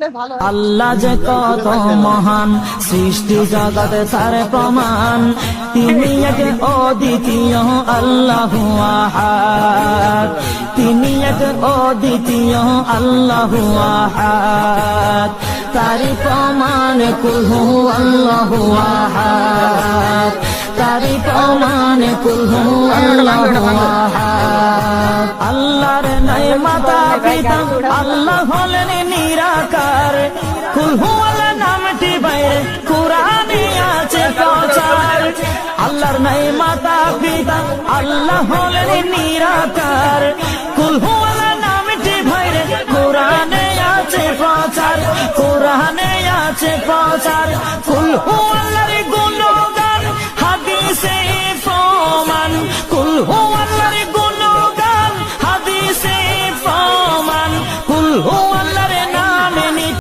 আল্লাহ যে কত মহান, সৃষ্টি জগতে তার প্রমাণ। তিনি এক অদ্বিতীয় আল্লাহু আহাদ, তিনি এক অদ্বিতীয় আল্লাহু আহাদ। তারি প্রমাণ কুল হু আল্লাহু আহাদ, তারি প্রমাণ কুল হু আল্লাহু আহাদ। আল্লাহর নাই মাতা পিতা, আল্লাহ হলেন নিরাকার। কুল হু আল্লাহ নামটি বাইরে কুরআনে আছে প্রচার। আল্লাহর নাই মাতা পিতা, আল্লাহ হলেন নিরাকার। কুল হু আল্লাহ নামটি বাইরে কুরআনে আছে প্রচার, কুরআনে আছে প্রচার। কুল হু আল্লাহর গুণ